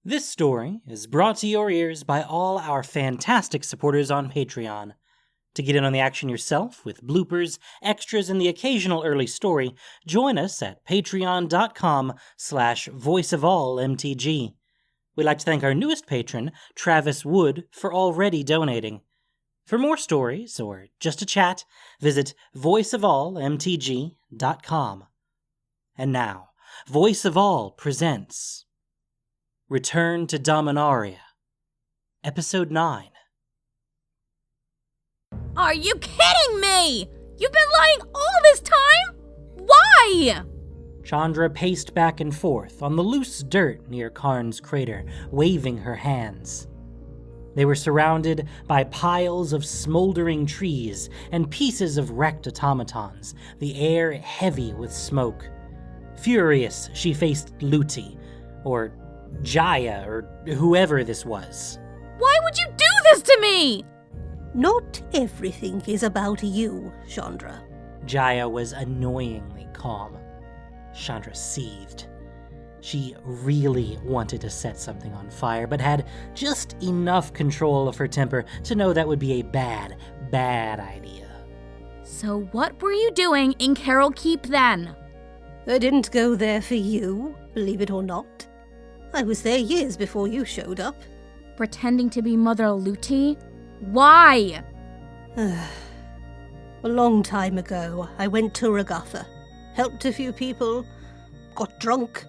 This story is brought to your ears by all our fantastic supporters on Patreon. To get in on the action yourself with bloopers, extras, and the occasional early story, join us at patreon.com/voiceofallmtg. We'd like to thank our newest patron, Travis Wood, for already donating. For more stories, or just to chat, visit voiceofallmtg.com. And now, Voice of All presents Return to Dominaria, Episode 9. Are you kidding me? You've been lying all this time? Why? Chandra paced back and forth on the loose dirt near Karn's crater, waving her hands. They were surrounded by piles of smoldering trees and pieces of wrecked automatons, the air heavy with smoke. Furious, she faced Luti, or Jaya, or whoever this was. Why would you do this to me? Not everything is about you, Chandra. Jaya was annoyingly calm. Chandra seethed. She really wanted to set something on fire, but had just enough control of her temper to know that would be a bad idea. So what were you doing in Carol Keep then? I didn't go there for you, believe it or not. I was there years before you showed up. Pretending to be Mother Luti? Why? A long time ago, I went to Regatha, helped a few people, got drunk,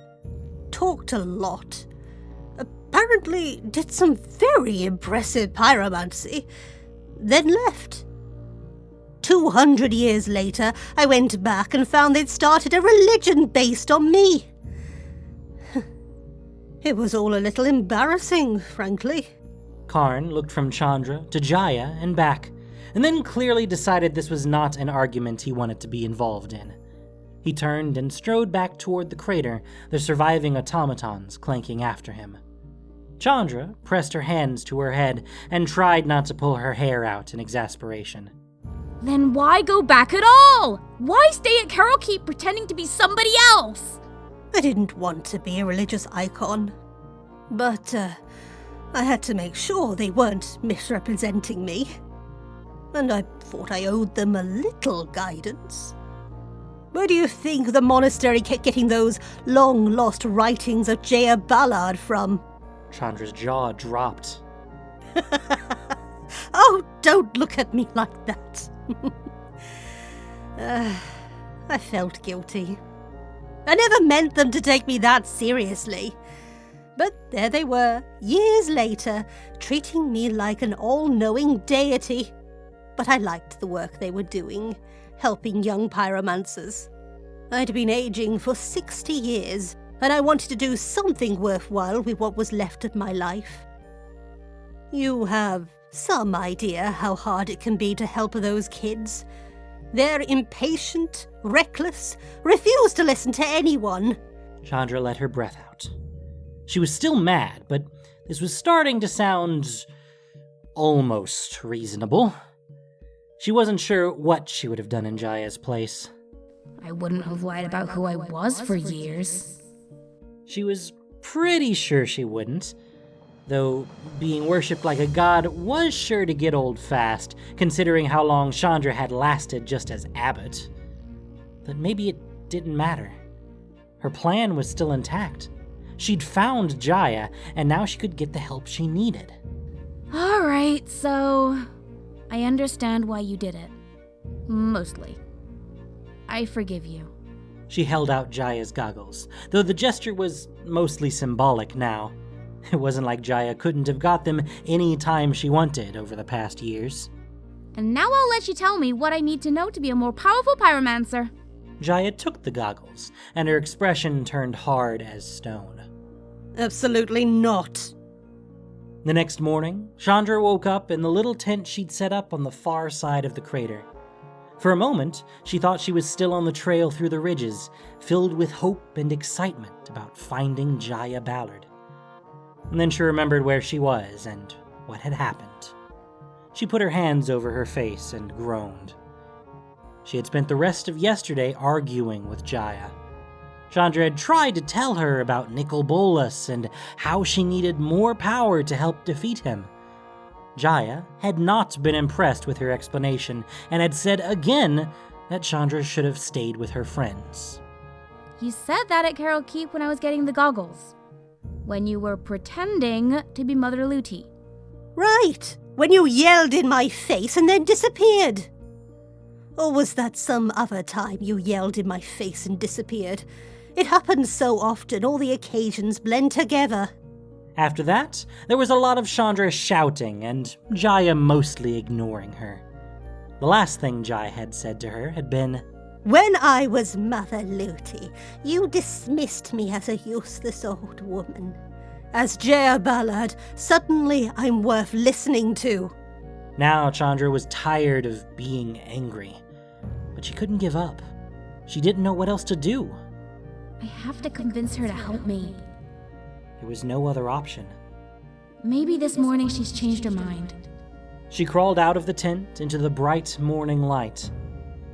talked a lot, apparently did some very impressive pyromancy, then left. 200 years later, I went back and found they'd started a religion based on me. It was all a little embarrassing, frankly. Karn looked from Chandra to Jaya and back, and then clearly decided this was not an argument he wanted to be involved in. He turned and strode back toward the crater, the surviving automatons clanking after him. Chandra pressed her hands to her head and tried not to pull her hair out in exasperation. Then why go back at all? Why stay at Carol Keep pretending to be somebody else? I didn't want to be a religious icon, but I had to make sure they weren't misrepresenting me. And I thought I owed them a little guidance. Where do you think the monastery kept getting those long-lost writings of Jaya Ballard from? Chandra's jaw dropped. Oh, don't look at me like that. I felt guilty. I never meant them to take me that seriously. But there they were, years later, treating me like an all-knowing deity. But I liked the work they were doing, helping young pyromancers. I'd been aging for 60 years, and I wanted to do something worthwhile with what was left of my life. You have some idea how hard it can be to help those kids. They're impatient, reckless, refuse to listen to anyone. Chandra let her breath out. She was still mad, but this was starting to sound almost reasonable. She wasn't sure what she would have done in Jaya's place. I wouldn't have lied about who I was for years. She was pretty sure she wouldn't, though being worshipped like a god was sure to get old fast, considering how long Chandra had lasted just as abbot. But maybe it didn't matter. Her plan was still intact. She'd found Jaya, and now she could get the help she needed. Alright, so I understand why you did it. Mostly. I forgive you. She held out Jaya's goggles, though the gesture was mostly symbolic now. It wasn't like Jaya couldn't have got them any time she wanted over the past years. And now I'll let you tell me what I need to know to be a more powerful pyromancer. Jaya took the goggles, and her expression turned hard as stone. Absolutely not. The next morning, Chandra woke up in the little tent she'd set up on the far side of the crater. For a moment, she thought she was still on the trail through the ridges, filled with hope and excitement about finding Jaya Ballard. And then she remembered where she was and what had happened. She put her hands over her face and groaned. She had spent the rest of yesterday arguing with Jaya. Chandra had tried to tell her about Nicol Bolas and how she needed more power to help defeat him. Jaya had not been impressed with her explanation and had said again that Chandra should have stayed with her friends. You said that at Carol Keep when I was getting the goggles. When you were pretending to be Mother Luti. Right, when you yelled in my face and then disappeared. Or was that some other time you yelled in my face and disappeared? It happens so often, all the occasions blend together. After that, there was a lot of Chandra shouting and Jaya mostly ignoring her. The last thing Jaya had said to her had been, When I was Mother Luti, you dismissed me as a useless old woman. As Jaya Ballard, suddenly I'm worth listening to. Now Chandra was tired of being angry, but she couldn't give up. She didn't know what else to do. I have to convince her to help me. There was no other option. Maybe this morning she's changed her mind. She crawled out of the tent into the bright morning light.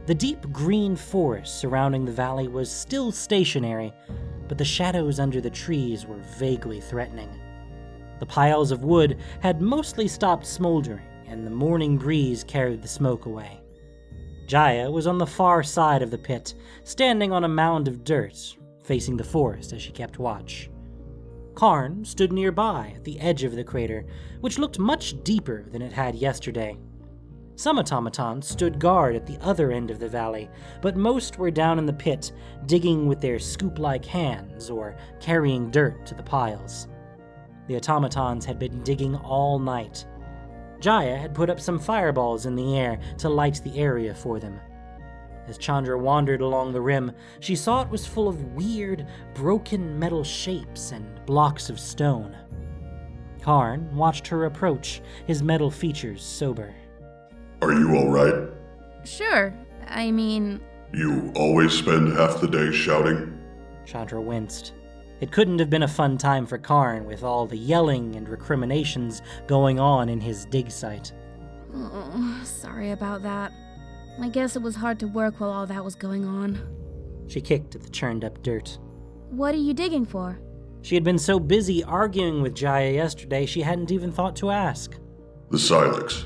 The deep green forest surrounding the valley was still stationary, but the shadows under the trees were vaguely threatening. The piles of wood had mostly stopped smoldering, and the morning breeze carried the smoke away. Jaya was on the far side of the pit, standing on a mound of dirt, facing the forest as she kept watch. Karn stood nearby at the edge of the crater, which looked much deeper than it had yesterday. Some automatons stood guard at the other end of the valley, but most were down in the pit, digging with their scoop-like hands or carrying dirt to the piles. The automatons had been digging all night. Jaya had put up some fireballs in the air to light the area for them. As Chandra wandered along the rim, she saw it was full of weird, broken metal shapes and blocks of stone. Karn watched her approach, his metal features sober. Are you all right? Sure, I mean... You always spend half the day shouting? Chandra winced. It couldn't have been a fun time for Karn with all the yelling and recriminations going on in his dig site. Oh, sorry about that. I guess it was hard to work while all that was going on. She kicked at the churned up dirt. What are you digging for? She had been so busy arguing with Jaya yesterday she hadn't even thought to ask. The Silex.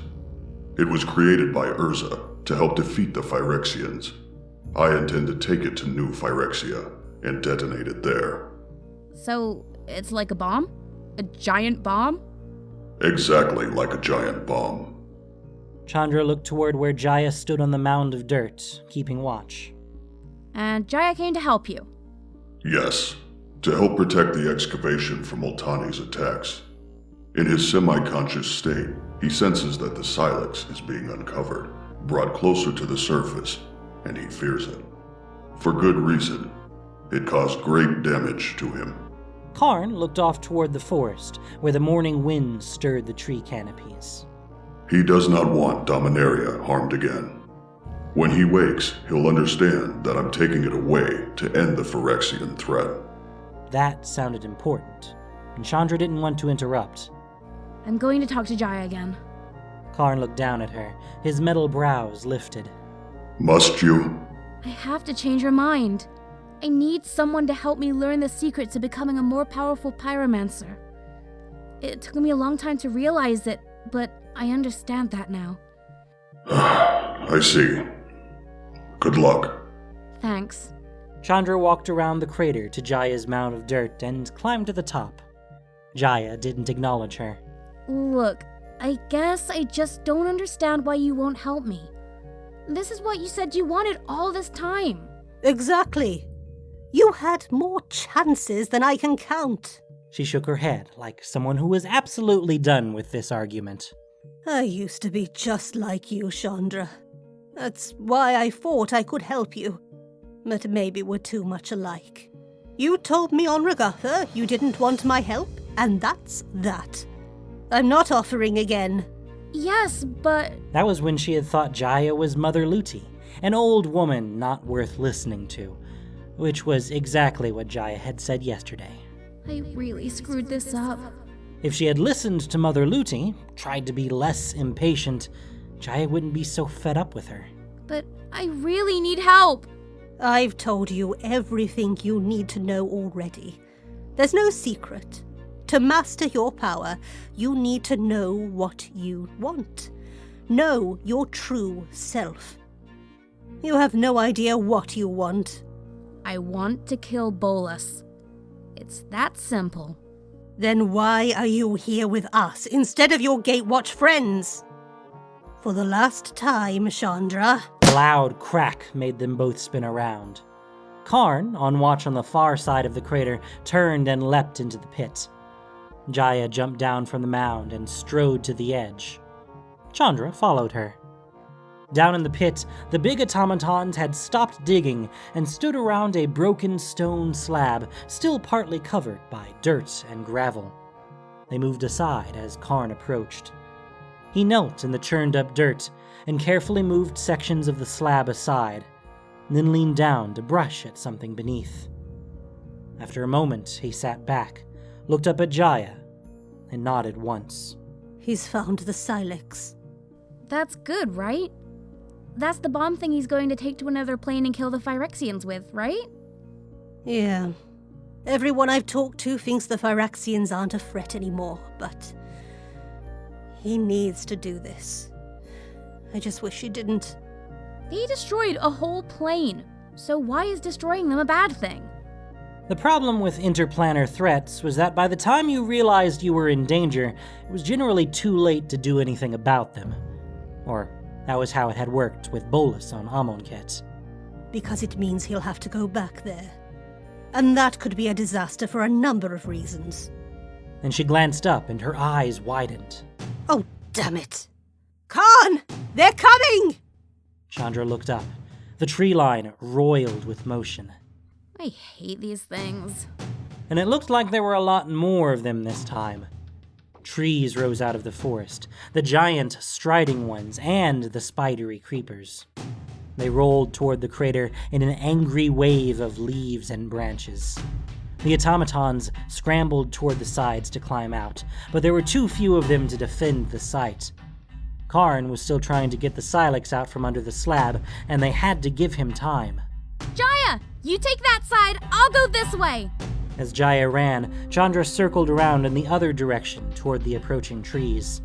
It was created by Urza to help defeat the Phyrexians. I intend to take it to New Phyrexia and detonate it there. So, it's like a bomb? A giant bomb? Exactly like a giant bomb. Chandra looked toward where Jaya stood on the mound of dirt, keeping watch. And Jaya came to help you? Yes, to help protect the excavation from Multani's attacks. In his semi-conscious state, he senses that the Silex is being uncovered, brought closer to the surface, and he fears it. For good reason. It caused great damage to him. Karn looked off toward the forest, where the morning wind stirred the tree canopies. He does not want Dominaria harmed again. When he wakes, he'll understand that I'm taking it away to end the Phyrexian threat. That sounded important, and Chandra didn't want to interrupt. I'm going to talk to Jaya again. Karn looked down at her, his metal brows lifted. Must you? I have to change her mind. I need someone to help me learn the secret to becoming a more powerful pyromancer. It took me a long time to realize it, but I understand that now. I see. Good luck. Thanks. Chandra walked around the crater to Jaya's mound of dirt and climbed to the top. Jaya didn't acknowledge her. Look, I guess I just don't understand why you won't help me. This is what you said you wanted all this time. Exactly. You had more chances than I can count. She shook her head like someone who was absolutely done with this argument. I used to be just like you, Chandra. That's why I thought I could help you. But maybe we're too much alike. You told me on Regatha you didn't want my help, and that's that. I'm not offering again. Yes, but... That was when she had thought Jaya was Mother Luti, an old woman not worth listening to, which was exactly what Jaya had said yesterday. I really screwed this up. If she had listened to Mother Luti, tried to be less impatient, Jaya wouldn't be so fed up with her. But I really need help. I've told you everything you need to know already. There's no secret. To master your power, you need to know what you want. Know your true self. You have no idea what you want. I want to kill Bolus. It's that simple. Then why are you here with us instead of your Gatewatch friends? For the last time, Chandra. A loud crack made them both spin around. Karn, on watch on the far side of the crater, turned and leapt into the pit. Jaya jumped down from the mound and strode to the edge. Chandra followed her. Down in the pit, the big automatons had stopped digging and stood around a broken stone slab, still partly covered by dirt and gravel. They moved aside as Karn approached. He knelt in the churned-up dirt and carefully moved sections of the slab aside, then leaned down to brush at something beneath. After a moment, he sat back, looked up at Jaya, and nodded once. He's found the Silex. That's good, right? That's the bomb thing he's going to take to another plane and kill the Phyrexians with, right? Yeah. Everyone I've talked to thinks the Phyrexians aren't a threat anymore, but he needs to do this. I just wish he didn't. He destroyed a whole plane, so why is destroying them a bad thing? The problem with interplanar threats was that by the time you realized you were in danger, it was generally too late to do anything about them. Or that was how it had worked with Bolus on Amonkhet. Because it means he'll have to go back there. And that could be a disaster for a number of reasons. Then she glanced up and her eyes widened. Oh, damn it. Karn! They're coming! Chandra looked up. The tree line roiled with motion. I hate these things. And it looked like there were a lot more of them this time. Trees rose out of the forest, the giant striding ones and the spidery creepers. They rolled toward the crater in an angry wave of leaves and branches. The automatons scrambled toward the sides to climb out, but there were too few of them to defend the site. Karn was still trying to get the Silex out from under the slab, and they had to give him time. Jaya, you take that side, I'll go this way! As Jaya ran, Chandra circled around in the other direction toward the approaching trees.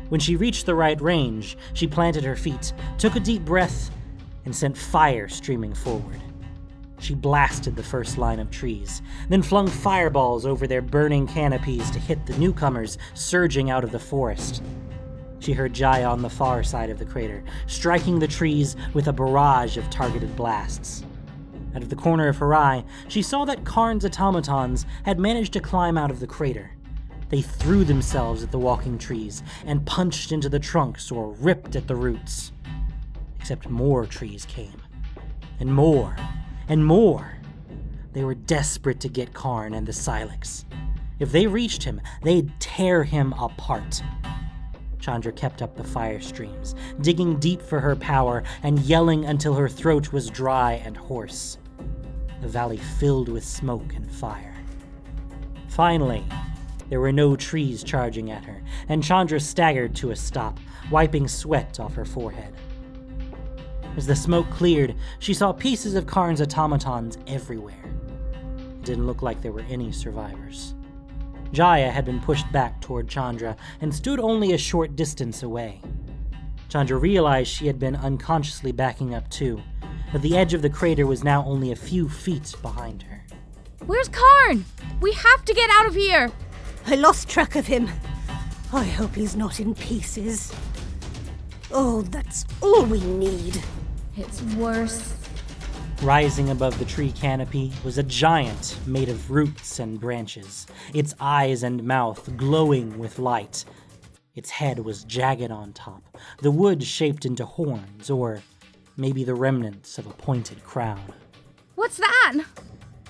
When she reached the right range, she planted her feet, took a deep breath, and sent fire streaming forward. She blasted the first line of trees, then flung fireballs over their burning canopies to hit the newcomers surging out of the forest. She heard Jaya on the far side of the crater, striking the trees with a barrage of targeted blasts. Out of the corner of her eye, she saw that Karn's automatons had managed to climb out of the crater. They threw themselves at the walking trees and punched into the trunks or ripped at the roots. Except more trees came. And more. And more. They were desperate to get Karn and the Silex. If they reached him, they'd tear him apart. Chandra kept up the fire streams, digging deep for her power and yelling until her throat was dry and hoarse. The valley filled with smoke and fire. Finally, there were no trees charging at her, and Chandra staggered to a stop, wiping sweat off her forehead. As the smoke cleared, she saw pieces of Karn's automatons everywhere. It didn't look like there were any survivors. Jaya had been pushed back toward Chandra and stood only a short distance away. Chandra realized she had been unconsciously backing up too, but the edge of the crater was now only a few feet behind her. Where's Karn? We have to get out of here! I lost track of him. I hope he's not in pieces. Oh, that's all we need. It's worse. Rising above the tree canopy was a giant made of roots and branches, its eyes and mouth glowing with light. Its head was jagged on top, the wood shaped into horns, or maybe the remnants of a pointed crown. What's that?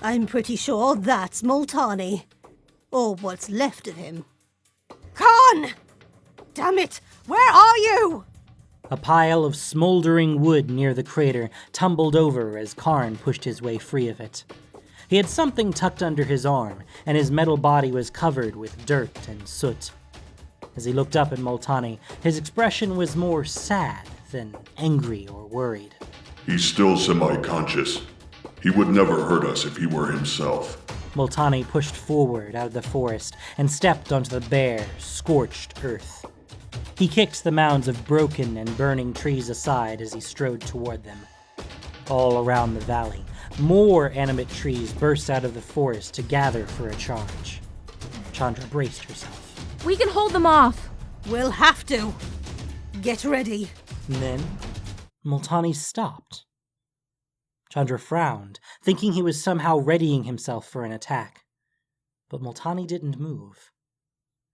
I'm pretty sure that's Multani. Or what's left of him. Karn! Damn it! Where are you? A pile of smoldering wood near the crater tumbled over as Karn pushed his way free of it. He had something tucked under his arm, and his metal body was covered with dirt and soot. As he looked up at Multani, his expression was more sad than angry or worried. He's still semi-conscious. He would never hurt us if he were himself. Multani pushed forward out of the forest and stepped onto the bare, scorched earth. He kicked the mounds of broken and burning trees aside as he strode toward them. All around the valley, more animate trees burst out of the forest to gather for a charge. Chandra braced herself. We can hold them off. We'll have to. Get ready. And then, Multani stopped. Chandra frowned, thinking he was somehow readying himself for an attack. But Multani didn't move.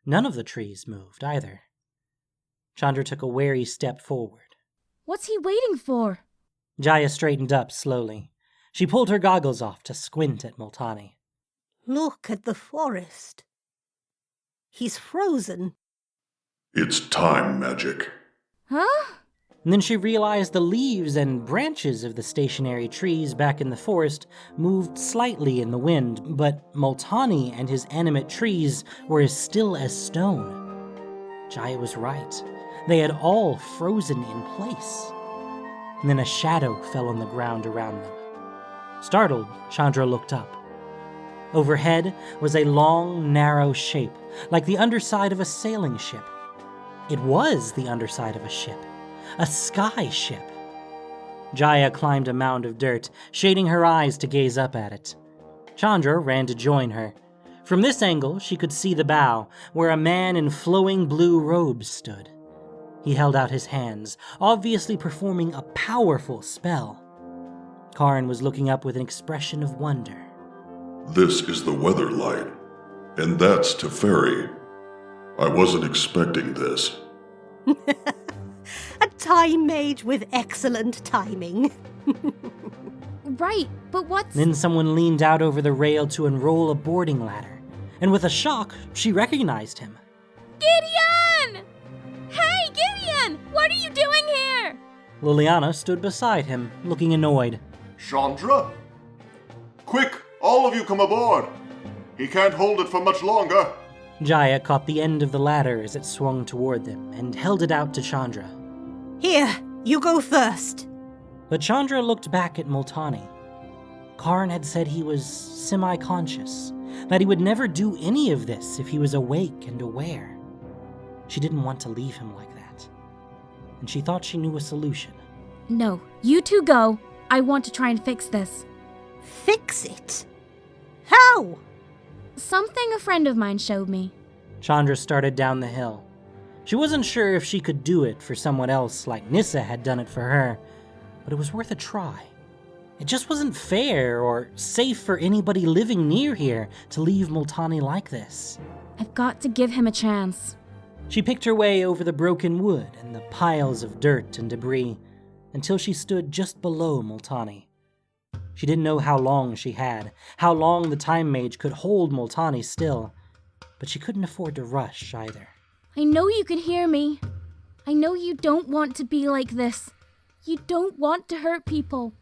None of the trees moved, either. Chandra took a wary step forward. What's he waiting for? Jaya straightened up slowly. She pulled her goggles off to squint at Multani. Look at the forest. He's frozen. It's time magic. Huh? And then she realized the leaves and branches of the stationary trees back in the forest moved slightly in the wind, but Multani and his animate trees were as still as stone. Jaya was right. They had all frozen in place. And then a shadow fell on the ground around them. Startled, Chandra looked up. Overhead was a long, narrow shape, like the underside of a sailing ship. It was the underside of a ship. A sky ship. Jaya climbed a mound of dirt, shading her eyes to gaze up at it. Chandra ran to join her. From this angle, she could see the bow, where a man in flowing blue robes stood. He held out his hands, obviously performing a powerful spell. Karn was looking up with an expression of wonder. This is the weather light, and that's Teferi. I wasn't expecting this. A time mage with excellent timing. Right, but what's... Then someone leaned out over the rail to unroll a boarding ladder, and with a shock, she recognized him. Gideon! Hey, Gideon! What are you doing here? Liliana stood beside him, looking annoyed. Chandra? Quick, all of you come aboard! He can't hold it for much longer. Jaya caught the end of the ladder as it swung toward them and held it out to Chandra. Here, you go first. But Chandra looked back at Multani. Karn had said he was semi-conscious, that he would never do any of this if he was awake and aware. She didn't want to leave him like that, and she thought she knew a solution. No, you two go. I want to try and fix this. Fix it? How? Something a friend of mine showed me. Chandra started down the hill. She wasn't sure if she could do it for someone else like Nissa had done it for her, but it was worth a try. It just wasn't fair or safe for anybody living near here to leave Multani like this. I've got to give him a chance. She picked her way over the broken wood and the piles of dirt and debris until she stood just below Multani. She didn't know how long she had, how long the time mage could hold Multani still, but she couldn't afford to rush either. I know you can hear me. I know you don't want to be like this. You don't want to hurt people.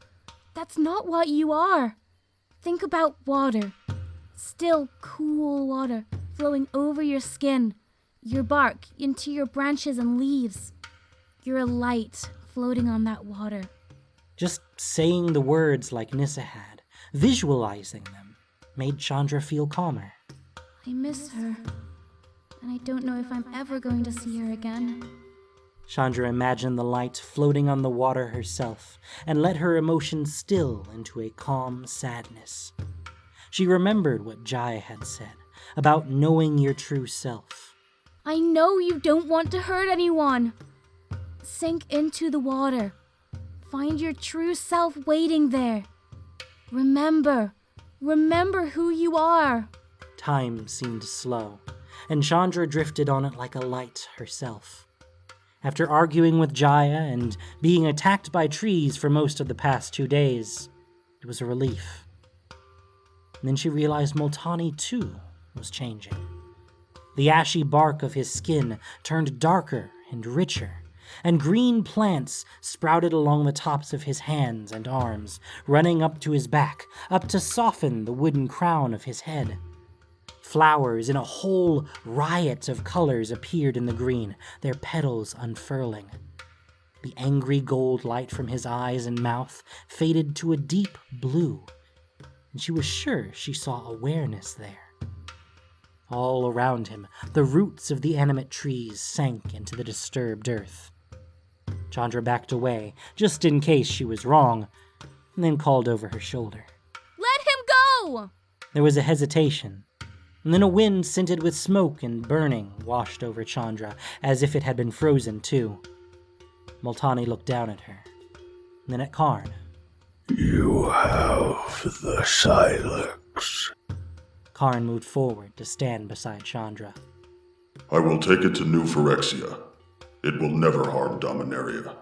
That's not what you are. Think about water. Still, cool water flowing over your skin, your bark, into your branches and leaves. You're a light floating on that water. Just saying the words like Nissa had, visualizing them, made Chandra feel calmer. I miss her, and I don't know if I'm ever going to see her again. Chandra imagined the light floating on the water herself and let her emotions still into a calm sadness. She remembered what Jaya had said about knowing your true self. I know you don't want to hurt anyone. Sink into the water. Find your true self waiting there. Remember who you are. Time seemed slow, and Chandra drifted on it like a light herself. After arguing with Jaya and being attacked by trees for most of the past 2 days, it was a relief. And then she realized Multani, too, was changing. The ashy bark of his skin turned darker and richer, and green plants sprouted along the tops of his hands and arms, running up to his back, up to soften the wooden crown of his head. Flowers in a whole riot of colors appeared in the green, their petals unfurling. The angry gold light from his eyes and mouth faded to a deep blue, and she was sure she saw awareness there. All around him, the roots of the animate trees sank into the disturbed earth. Chandra backed away, just in case she was wrong, and then called over her shoulder. Let him go! There was a hesitation, and then a wind scented with smoke and burning washed over Chandra, as if it had been frozen too. Multani looked down at her, and then at Karn. You have the Silex. Karn moved forward to stand beside Chandra. I will take it to New Phyrexia. It will never harm Dominaria.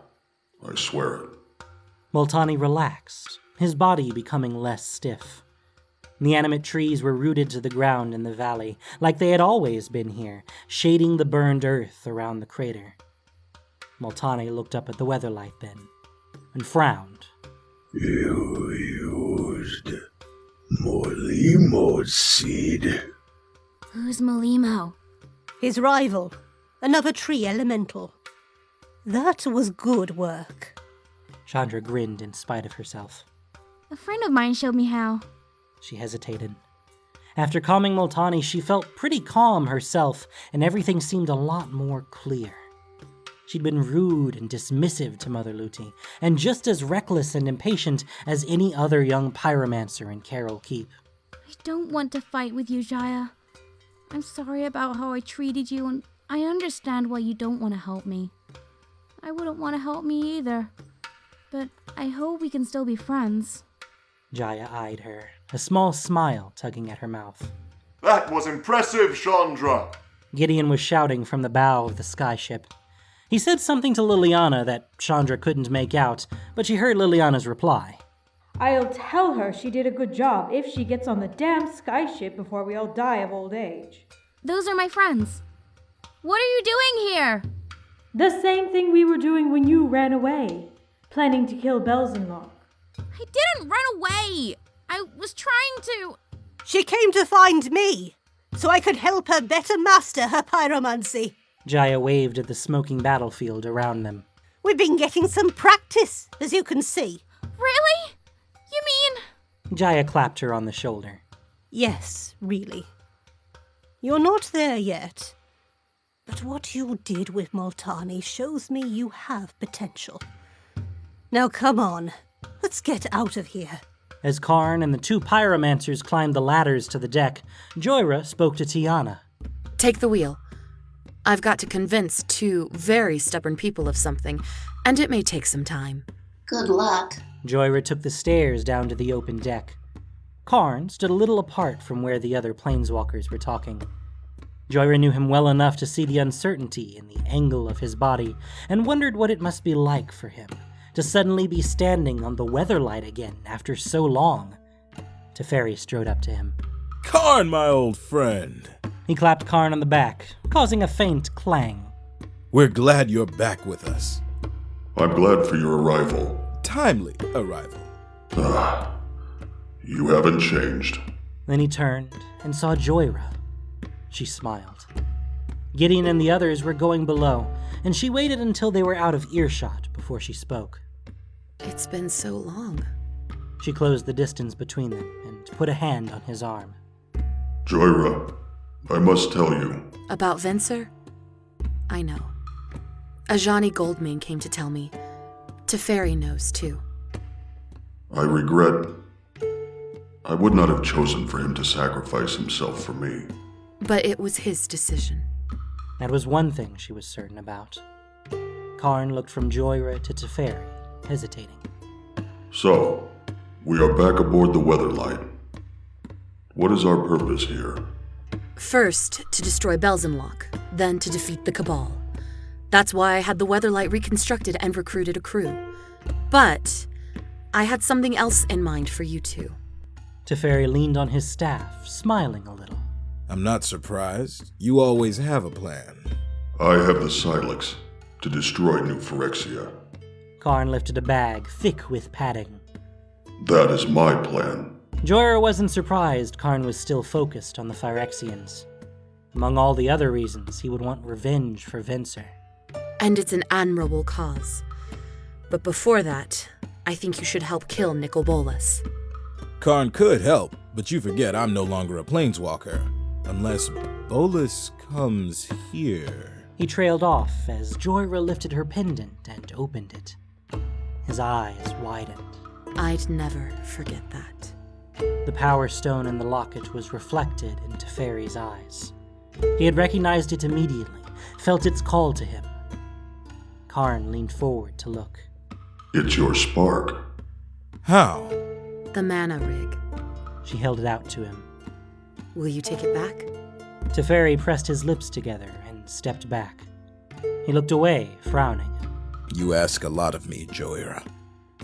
I swear it. Multani relaxed, his body becoming less stiff. The animate trees were rooted to the ground in the valley, like they had always been here, shading the burned earth around the crater. Multani looked up at the weatherlight then, and frowned. You used Molimo's seed. Who's Molimo? His rival, another tree elemental. That was good work. Chandra grinned in spite of herself. A friend of mine showed me how. She hesitated. After calming Multani, she felt pretty calm herself, and everything seemed a lot more clear. She'd been rude and dismissive to Mother Luti, and just as reckless and impatient as any other young pyromancer in Carol Keep. I don't want to fight with you, Jaya. I'm sorry about how I treated you, and I understand why you don't want to help me. I wouldn't want to help me either. But I hope we can still be friends. Jaya eyed her, a small smile tugging at her mouth. That was impressive, Chandra! Gideon was shouting from the bow of the skyship. He said something to Liliana that Chandra couldn't make out, but she heard Liliana's reply. I'll tell her she did a good job if she gets on the damn skyship before we all die of old age. Those are my friends. What are you doing here? The same thing we were doing when you ran away, planning to kill Belzenlock. I didn't run away. I was trying to... She came to find me, so I could help her better master her pyromancy. Jaya waved at the smoking battlefield around them. We've been getting some practice, as you can see. Really? You mean... Jaya clapped her on the shoulder. Yes, really. You're not there yet. But what you did with Multani shows me you have potential. Now come on, let's get out of here. As Karn and the two pyromancers climbed the ladders to the deck, Joyra spoke to Tiana. Take the wheel. I've got to convince two very stubborn people of something, and it may take some time. Good luck. Joyra took the stairs down to the open deck. Karn stood a little apart from where the other planeswalkers were talking. Joyra knew him well enough to see the uncertainty in the angle of his body, and wondered what it must be like for him to suddenly be standing on the weatherlight again after so long. Teferi strode up to him. Karn, my old friend. He clapped Karn on the back, causing a faint clang. We're glad you're back with us. I'm glad for your arrival. Timely arrival. You haven't changed. Then he turned and saw Joyra. She smiled. Gideon and the others were going below, and she waited until they were out of earshot before she spoke. It's been so long. She closed the distance between them and put a hand on his arm. Joyra, I must tell you. About Venser? I know. Ajani Goldmane came to tell me. Teferi knows, too. I regret. I would not have chosen for him to sacrifice himself for me. But it was his decision. That was one thing she was certain about. Karn looked from Joyra to Teferi, hesitating. So, we are back aboard the Weatherlight. What is our purpose here? First, to destroy Belzenlock, then to defeat the Cabal. That's why I had the Weatherlight reconstructed and recruited a crew. But I had something else in mind for you two. Teferi leaned on his staff, smiling a little. I'm not surprised. You always have a plan. I have the Silex to destroy New Phyrexia. Karn lifted a bag thick with padding. That is my plan. Joyra wasn't surprised Karn was still focused on the Phyrexians. Among all the other reasons, he would want revenge for Venser. And it's an admirable cause. But before that, I think you should help kill Nicol Bolas. Karn could help, but you forget I'm no longer a planeswalker. Unless Bolus comes here. He trailed off as Jaya lifted her pendant and opened it. His eyes widened. I'd never forget that. The power stone in the locket was reflected into Teferi's eyes. He had recognized it immediately, felt its call to him. Karn leaned forward to look. It's your spark. How? The mana rig. She held it out to him. Will you take it back? Teferi pressed his lips together and stepped back. He looked away, frowning. You ask a lot of me, Jaya.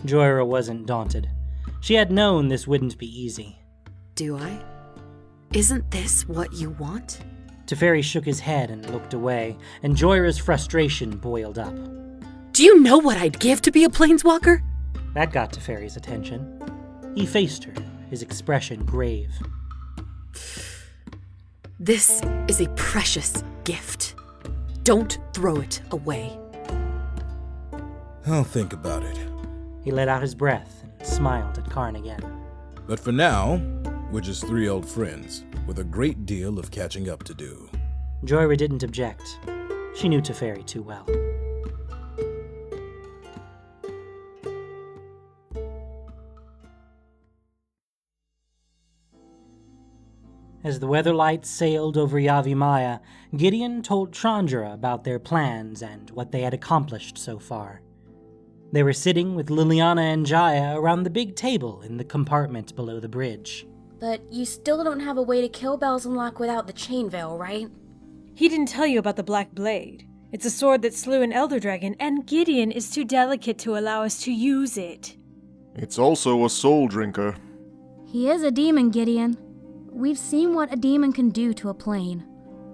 Jaya wasn't daunted. She had known this wouldn't be easy. Do I? Isn't this what you want? Teferi shook his head and looked away, and Jaya's frustration boiled up. Do you know what I'd give to be a planeswalker? That got Teferi's attention. He faced her, his expression grave. This is a precious gift. Don't throw it away. I'll think about it. He let out his breath and smiled at Karn again. But for now, we're just 3 old friends, with a great deal of catching up to do. Jaya didn't object. She knew Teferi too well. As the weatherlight sailed over Yavimaya, Gideon told Chandra about their plans and what they had accomplished so far. They were sitting with Liliana and Jaya around the big table in the compartment below the bridge. But you still don't have a way to kill Belzenlock without the chain veil, right? He didn't tell you about the Black Blade. It's a sword that slew an Elder Dragon, and Gideon is too delicate to allow us to use it. It's also a soul drinker. He is a demon, Gideon. We've seen what a demon can do to a plane.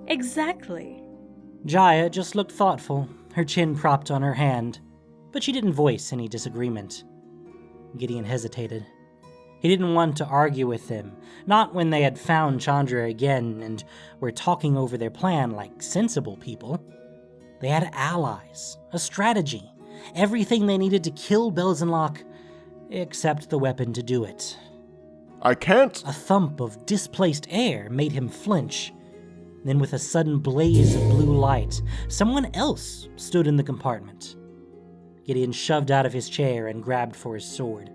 Exactly. Jaya just looked thoughtful, her chin propped on her hand, but she didn't voice any disagreement. Gideon hesitated. He didn't want to argue with them, not when they had found Chandra again and were talking over their plan like sensible people. They had allies, a strategy, everything they needed to kill Belzenlock, except the weapon to do it. I can't. A thump of displaced air made him flinch. Then with a sudden blaze of blue light, someone else stood in the compartment. Gideon shoved out of his chair and grabbed for his sword.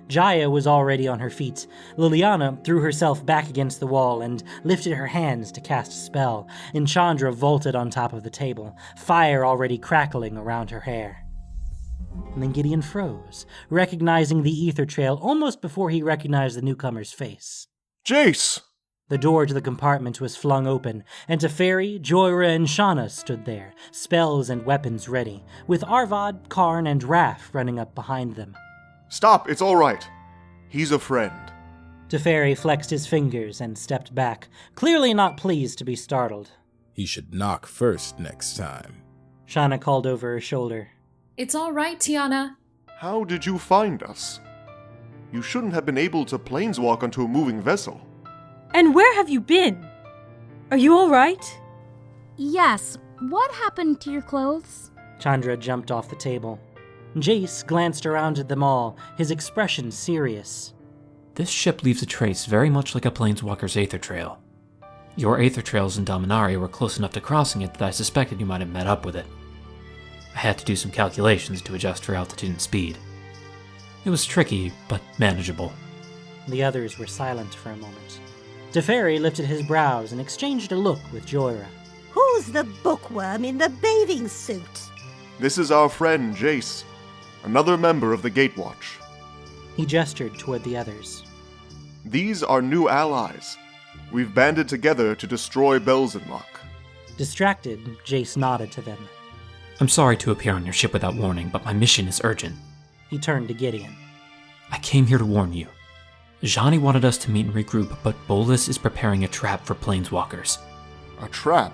Jaya was already on her feet. Liliana threw herself back against the wall and lifted her hands to cast a spell, and Chandra vaulted on top of the table, fire already crackling around her hair. And then Gideon froze, recognizing the ether trail almost before he recognized the newcomer's face. Jace! The door to the compartment was flung open, and Teferi, Jaya, and Shauna stood there, spells and weapons ready, with Arvad, Karn, and Raph running up behind them. Stop, it's all right. He's a friend. Teferi flexed his fingers and stepped back, clearly not pleased to be startled. He should knock first next time. Shauna called over her shoulder. It's all right, Tiana. How did you find us? You shouldn't have been able to planeswalk onto a moving vessel. And where have you been? Are you all right? Yes. What happened to your clothes? Chandra jumped off the table. Jace glanced around at them all, his expression serious. This ship leaves a trace very much like a planeswalker's aether trail. Your aether trails in Dominaria were close enough to crossing it that I suspected you might have met up with it. I had to do some calculations to adjust for altitude and speed. It was tricky, but manageable. The others were silent for a moment. Teferi lifted his brows and exchanged a look with Jaya. Who's the bookworm in the bathing suit? This is our friend, Jace, another member of the Gatewatch. He gestured toward the others. These are new allies. We've banded together to destroy Belzenlock. Distracted, Jace nodded to them. I'm sorry to appear on your ship without warning, but my mission is urgent. He turned to Gideon. I came here to warn you. Johnny wanted us to meet and regroup, but Bolus is preparing a trap for planeswalkers. A trap?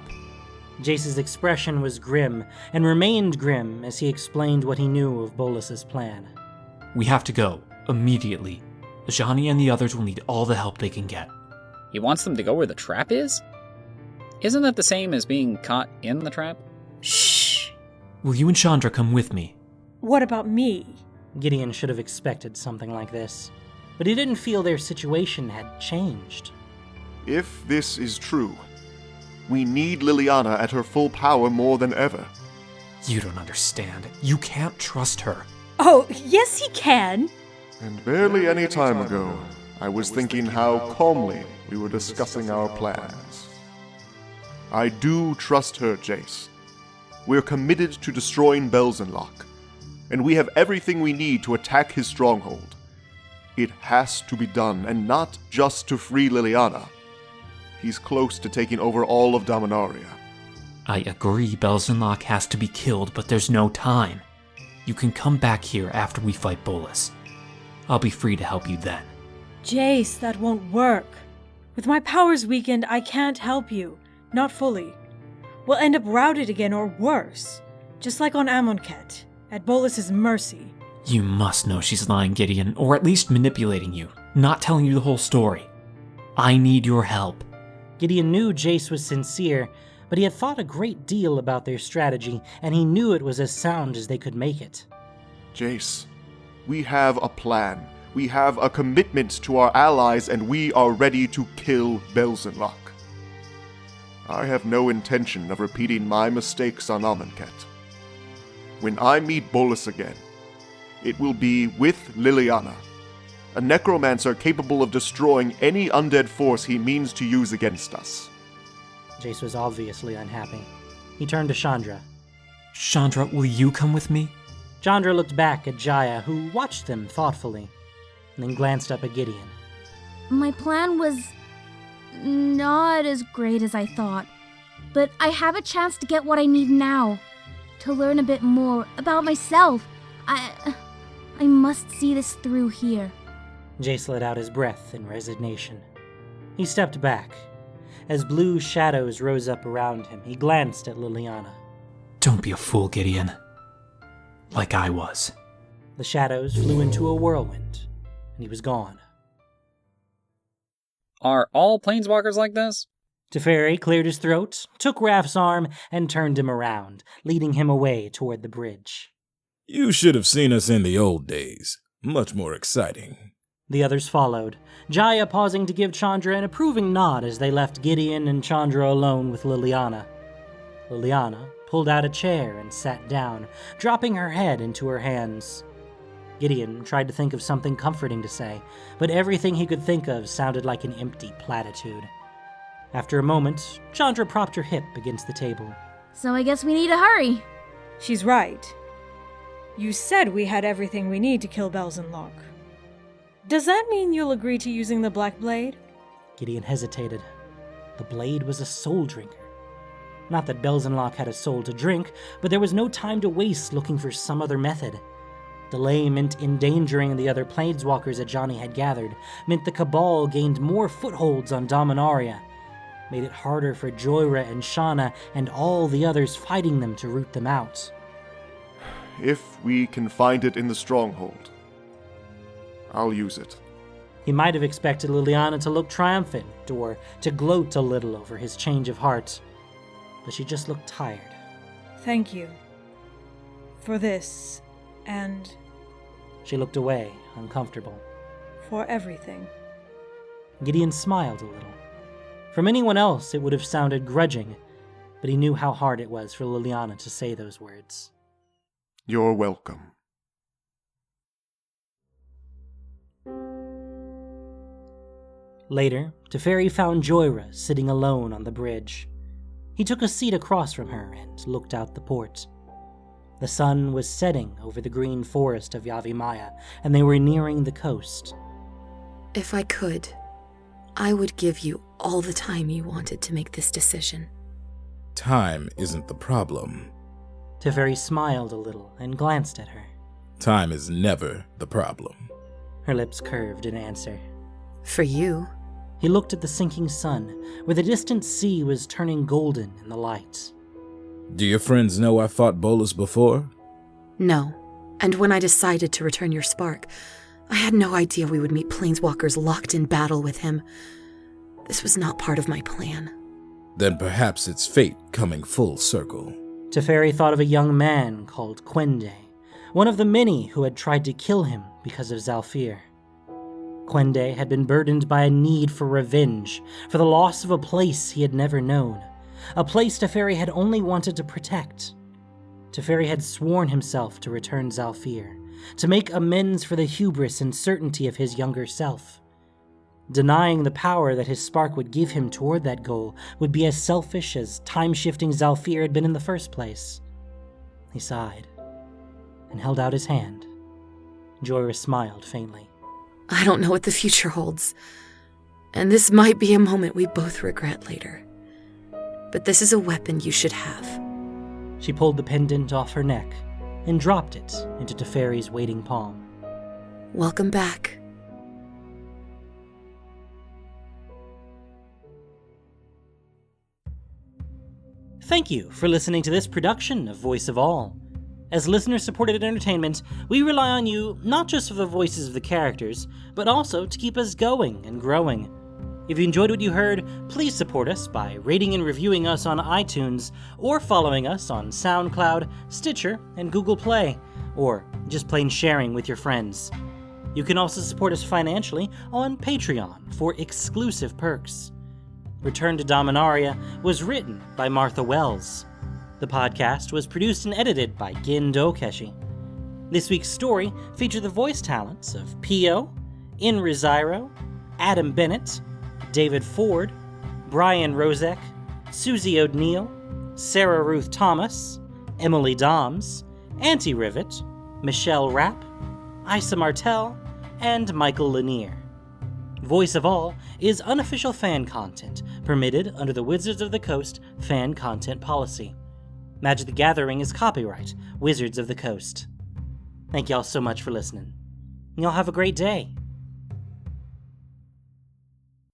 Jace's expression was grim, and remained grim as he explained what he knew of Bolus's plan. We have to go, immediately. Johnny and the others will need all the help they can get. He wants them to go where the trap is? Isn't that the same as being caught in the trap? Shh! Will you and Chandra come with me? What about me? Gideon should have expected something like this. but he didn't feel their situation had changed. If this is true, we need Liliana at her full power more than ever. You don't understand. You can't trust her. Oh, yes he can! And barely any time ago, I was thinking how calmly we were discussing our plans. I do trust her, Jace. We're committed to destroying Belzenlock, and we have everything we need to attack his stronghold. It has to be done, and not just to free Liliana. He's close to taking over all of Dominaria. I agree Belzenlock has to be killed, but there's no time. You can come back here after we fight Bolus. I'll be free to help you then. Jace, that won't work. With my powers weakened, I can't help you. Not fully. We'll end up routed again or worse. Just like on Amonkhet, at Bolus's mercy. You must know she's lying, Gideon, or at least manipulating you, not telling you the whole story. I need your help. Gideon knew Jace was sincere, but he had thought a great deal about their strategy, and he knew it was as sound as they could make it. Jace, we have a plan. We have a commitment to our allies, and we are ready to kill Belzenlock. I have no intention of repeating my mistakes on Amonkhet. When I meet Bolus again, it will be with Liliana, a necromancer capable of destroying any undead force he means to use against us. Jace was obviously unhappy. He turned to Chandra. Chandra, will you come with me? Chandra looked back at Jaya, who watched them thoughtfully, and then glanced up at Gideon. My plan was not as great as I thought, but I have a chance to get what I need now. To learn a bit more about myself. I must see this through here. Jace let out his breath in resignation. He stepped back. As blue shadows rose up around him, he glanced at Liliana. Don't be a fool, Gideon. Like I was. The shadows flew into a whirlwind, and he was gone. Are all planeswalkers like this? Teferi cleared his throat, took Raph's arm, and turned him around, leading him away toward the bridge. You should have seen us in the old days. Much more exciting. The others followed, Jaya pausing to give Chandra an approving nod as they left Gideon and Chandra alone with Liliana. Liliana pulled out a chair and sat down, dropping her head into her hands. Gideon tried to think of something comforting to say, but everything he could think of sounded like an empty platitude. After a moment, Chandra propped her hip against the table. So I guess we need to hurry. She's right. You said we had everything we need to kill Belzenlock. Does that mean you'll agree to using the Black Blade? Gideon hesitated. The blade was a soul drinker. Not that Belzenlock had a soul to drink, but there was no time to waste looking for some other method. Delay meant endangering the other planeswalkers Ajani had gathered, meant the Cabal gained more footholds on Dominaria, made it harder for Joyra and Shauna and all the others fighting them to root them out. If we can find it in the stronghold, I'll use it. He might have expected Liliana to look triumphant or to gloat a little over his change of heart, but she just looked tired. Thank you. For this, and she looked away, uncomfortable. For everything. Gideon smiled a little. From anyone else, it would have sounded grudging, but he knew how hard it was for Liliana to say those words. You're welcome. Later, Teferi found Joyra sitting alone on the bridge. He took a seat across from her and looked out the port. The sun was setting over the green forest of Yavimaya, and they were nearing the coast. If I could, I would give you all the time you wanted to make this decision. Time isn't the problem. Teferi smiled a little and glanced at her. Time is never the problem. Her lips curved in answer. For you. He looked at the sinking sun, where the distant sea was turning golden in the light. Do your friends know I fought Bolus before? No. And when I decided to return your spark, I had no idea we would meet planeswalkers locked in battle with him. This was not part of my plan. Then perhaps it's fate coming full circle. Teferi thought of a young man called Quende, one of the many who had tried to kill him because of Zhalfir. Quende had been burdened by a need for revenge, for the loss of a place he had never known, a place Teferi had only wanted to protect. Teferi had sworn himself to return Zalfir, to make amends for the hubris and certainty of his younger self. Denying the power that his spark would give him toward that goal would be as selfish as time-shifting Zalfir had been in the first place. He sighed and held out his hand. Joyra smiled faintly. I don't know what the future holds, and this might be a moment we both regret later. But this is a weapon you should have. She pulled the pendant off her neck and dropped it into Teferi's waiting palm. Welcome back. Thank you for listening to this production of Voice of All. As listener-supported entertainment, we rely on you not just for the voices of the characters, but also to keep us going and growing. If you enjoyed what you heard, please support us by rating and reviewing us on iTunes, or following us on SoundCloud, Stitcher, and Google Play, or just plain sharing with your friends. You can also support us financially on Patreon for exclusive perks. Return to Dominaria was written by Martha Wells. The podcast was produced and edited by Doukeshi. This week's story featured the voice talents of Pio, Inri Zyro, Adam Bennett, David Ford, Brian Rozek, Susie O'Neill, Sarah Ruth Thomas, Emily Doms, Auntie Rivet, Michelle Rapp, Isa Martell, and Michael Lanier. Voice of All is unofficial fan content permitted under the Wizards of the Coast fan content policy. Magic the Gathering is copyright Wizards of the Coast. Thank y'all so much for listening. Y'all have a great day.